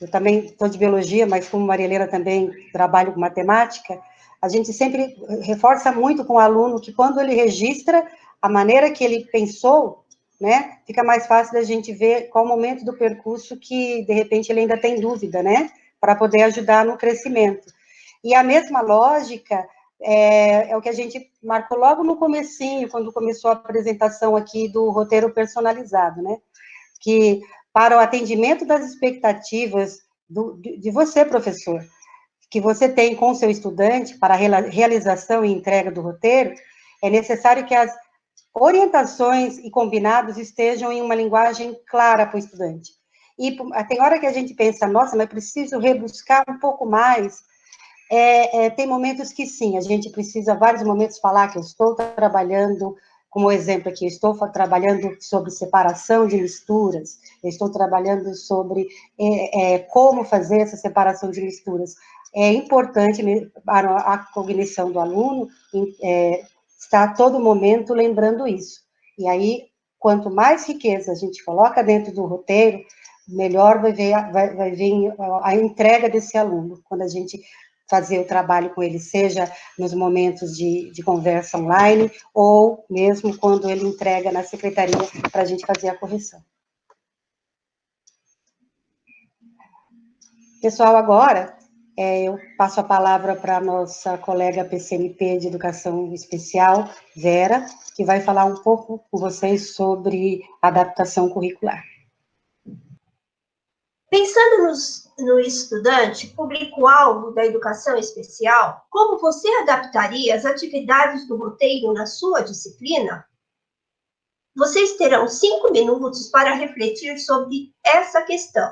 eu também estou de biologia, mas como Maria Helena também trabalho com matemática, a gente sempre reforça muito com o aluno que quando ele registra a maneira que ele pensou, né, fica mais fácil da gente ver qual o momento do percurso que, de repente, ele ainda tem dúvida, né, para poder ajudar no crescimento. E a mesma lógica é o que a gente marcou logo no comecinho, quando começou a apresentação aqui do roteiro personalizado, né, que para o atendimento das expectativas de você, professor, que você tem com o seu estudante, para a realização e entrega do roteiro, é necessário que as orientações e combinados estejam em uma linguagem clara para o estudante. E tem hora que a gente pensa, nossa, mas preciso rebuscar um pouco mais. Tem momentos que sim, a gente precisa, vários momentos, falar que eu estou trabalhando como exemplo aqui, eu estou trabalhando sobre separação de misturas, eu estou trabalhando sobre como fazer essa separação de misturas. É importante para a cognição do aluno estar a todo momento lembrando isso. E aí, quanto mais riqueza a gente coloca dentro do roteiro, melhor vai vir a entrega desse aluno, quando a gente fazer o trabalho com ele, seja nos momentos de conversa online, ou mesmo quando ele entrega na secretaria para a gente fazer a correção. Pessoal, agora eu passo a palavra para a nossa colega PCNP de Educação Especial, Vera, que vai falar um pouco com vocês sobre adaptação curricular. Pensando no estudante, público-alvo da educação especial, como você adaptaria as atividades do roteiro na sua disciplina? Vocês terão 5 minutos para refletir sobre essa questão.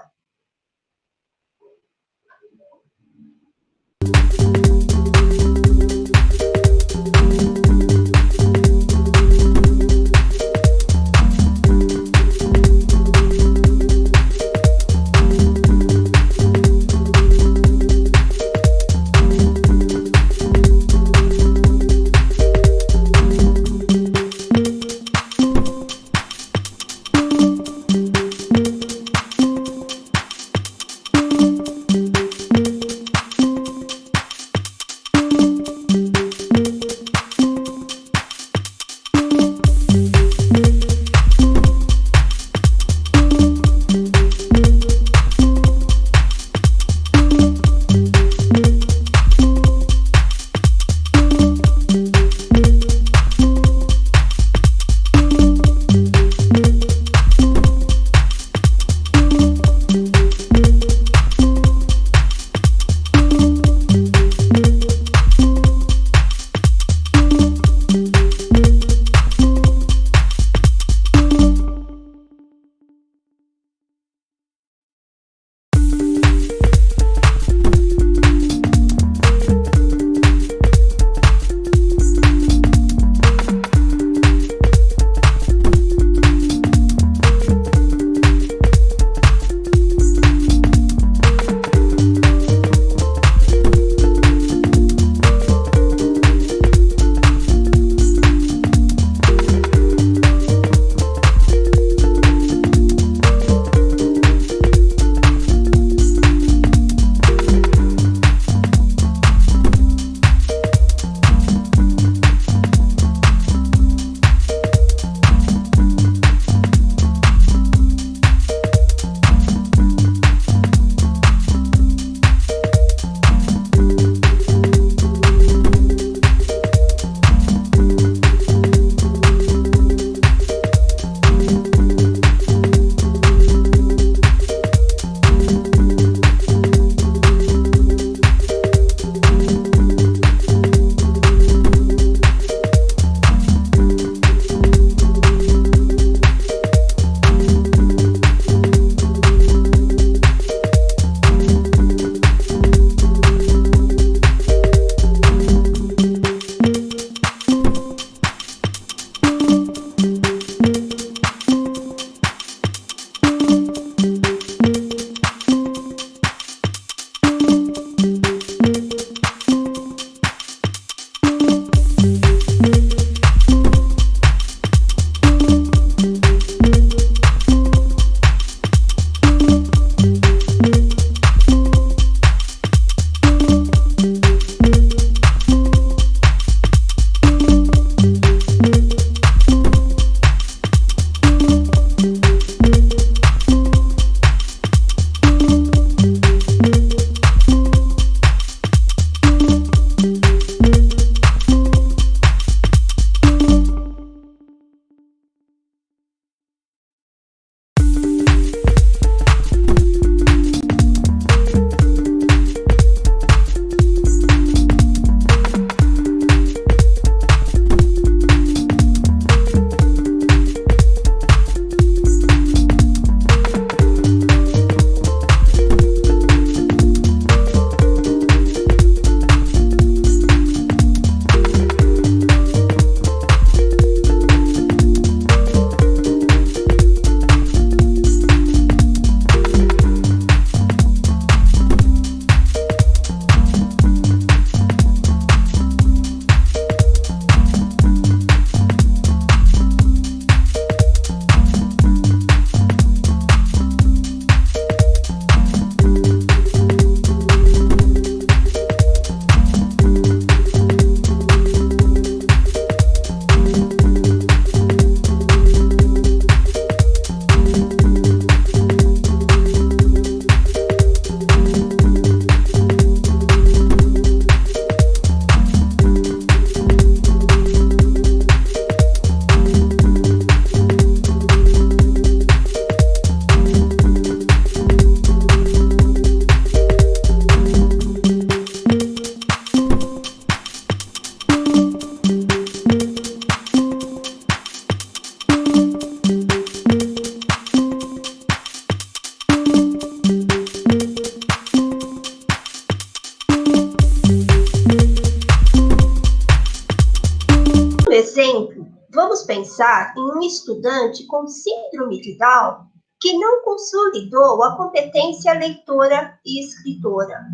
exemplo, vamos pensar em um estudante com síndrome de Down que não consolidou a competência leitora e escritora.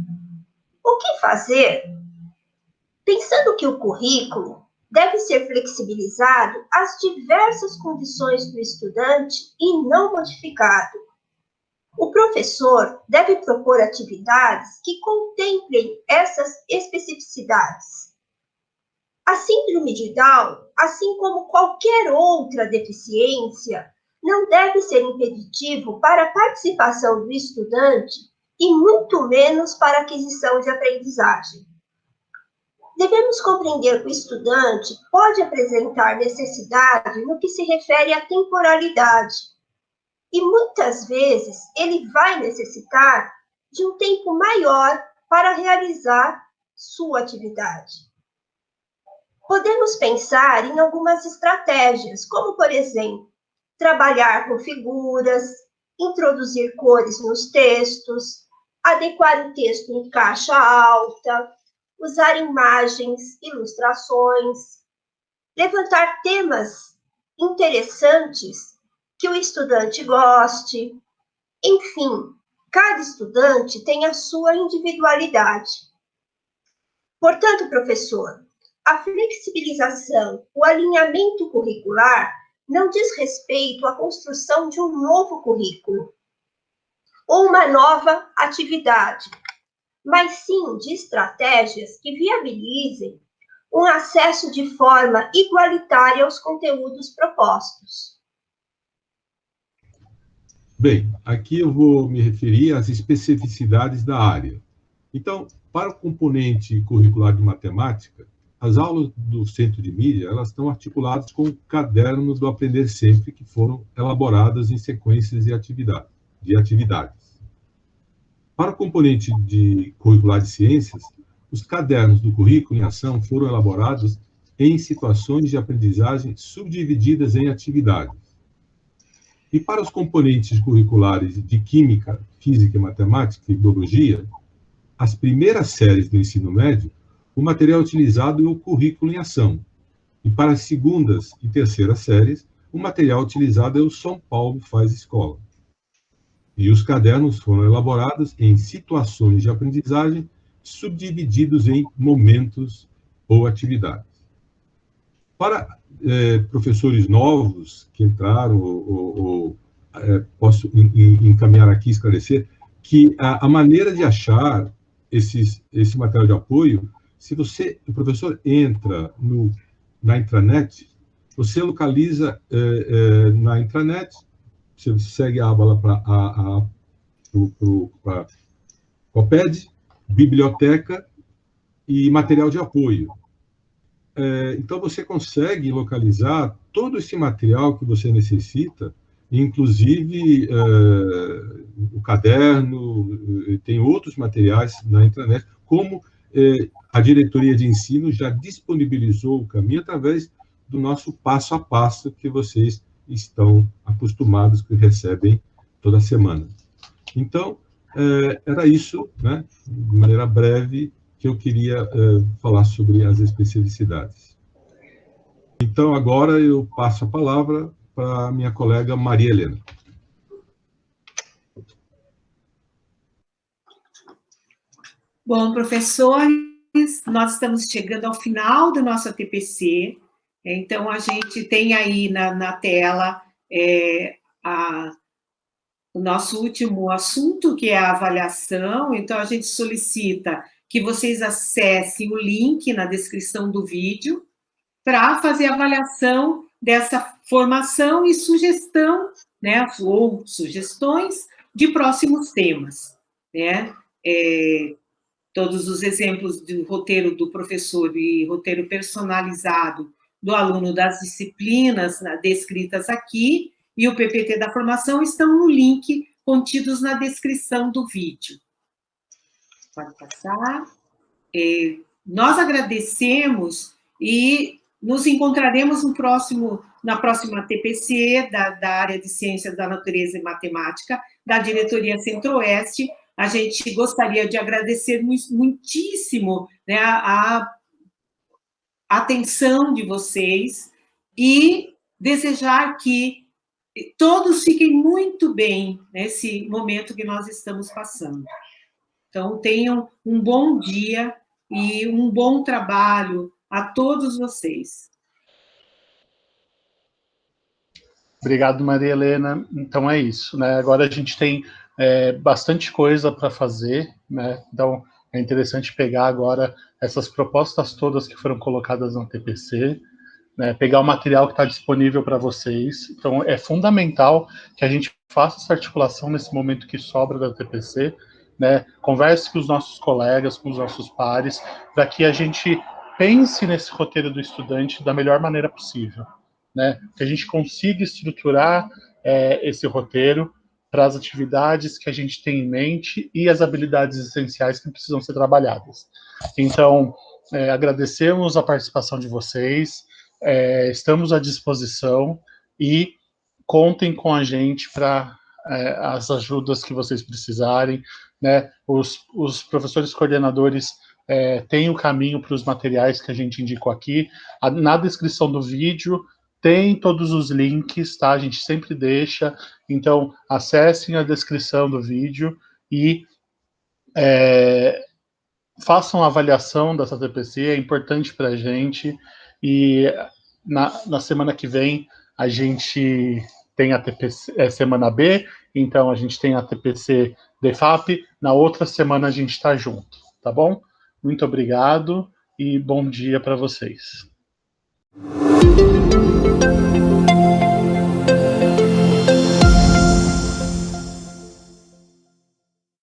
O que fazer? Pensando que o currículo deve ser flexibilizado às diversas condições do estudante e não modificado. O professor deve propor atividades que contemplem essas especificidades. A síndrome de Down, assim como qualquer outra deficiência, não deve ser impeditivo para a participação do estudante e muito menos para a aquisição de aprendizagem. Devemos compreender que o estudante pode apresentar necessidade no que se refere à temporalidade, e muitas vezes ele vai necessitar de um tempo maior para realizar sua atividade. Podemos pensar em algumas estratégias, como, por exemplo, trabalhar com figuras, introduzir cores nos textos, adequar o texto em caixa alta, usar imagens, ilustrações, levantar temas interessantes que o estudante goste. Enfim, cada estudante tem a sua individualidade. Portanto, professor, a flexibilização, o alinhamento curricular não diz respeito à construção de um novo currículo ou uma nova atividade, mas sim de estratégias que viabilizem um acesso de forma igualitária aos conteúdos propostos. Bem, aqui eu vou me referir às especificidades da área. Então, para o componente curricular de matemática, as aulas do Centro de Mídia, elas estão articuladas com o caderno do Aprender Sempre, que foram elaboradas em sequências de atividades. Para o componente curricular de ciências, os cadernos do currículo em ação foram elaborados em situações de aprendizagem subdivididas em atividades. E para os componentes curriculares de química, física, matemática e biologia, as primeiras séries do ensino médio, o material utilizado é o currículo em ação. E para as segundas e terceiras séries, o material utilizado é o São Paulo Faz Escola. E os cadernos foram elaborados em situações de aprendizagem subdivididos em momentos ou atividades. Para professores novos que entraram, posso encaminhar aqui, esclarecer, que a maneira de achar esse material de apoio, se o professor entra na intranet, você localiza na intranet, você segue a aba lá para o COPED, biblioteca e material de apoio. Então, você consegue localizar todo esse material que você necessita, inclusive o caderno, tem outros materiais na internet, como a diretoria de ensino já disponibilizou o caminho através do nosso passo a passo que vocês estão acostumados, que recebem toda semana. Então, era isso, né, de maneira breve, que eu queria falar sobre as especificidades. Então, agora eu passo a palavra para a minha colega Maria Helena. Bom, professores, nós estamos chegando ao final do nosso TPC, então a gente tem aí na tela o nosso último assunto, que é a avaliação. Então, a gente solicita que vocês acessem o link na descrição do vídeo para fazer a avaliação dessa formação e sugestão, né, ou sugestões de próximos temas, né? Todos os exemplos do roteiro do professor e roteiro personalizado do aluno das disciplinas descritas aqui e o PPT da formação estão no link contidos na descrição do vídeo. Pode passar. Nós agradecemos e nos encontraremos na próxima TPC da área de Ciências da Natureza e Matemática, da Diretoria Centro-Oeste. A gente gostaria de agradecer muitíssimo, né, atenção de vocês e desejar que todos fiquem muito bem nesse momento que nós estamos passando. Então, tenham um bom dia e um bom trabalho a todos vocês. Obrigado, Maria Helena. Então é isso, né? Agora a gente tem bastante coisa para fazer, né? Então é interessante pegar agora essas propostas todas que foram colocadas no TPC, né? Pegar o material que está disponível para vocês. Então é fundamental que a gente faça essa articulação nesse momento que sobra da TPC, né? Converse com os nossos colegas, com os nossos pares, para que a gente pense nesse roteiro do estudante da melhor maneira possível, né? Que a gente consiga estruturar esse roteiro para as atividades que a gente tem em mente e as habilidades essenciais que precisam ser trabalhadas. Então, agradecemos a participação de vocês, estamos à disposição e contem com a gente para as ajudas que vocês precisarem, né? Os professores coordenadores têm o caminho para os materiais que a gente indicou aqui. Na descrição do vídeo tem todos os links, tá? A gente sempre deixa. Então, acessem a descrição do vídeo e façam a avaliação dessa TPC, é importante para a gente. E na semana que vem, a gente tem a TPC, semana B, então a gente tem a TPC DEFAP. Na outra semana a gente está junto, tá bom? Muito obrigado e bom dia para vocês.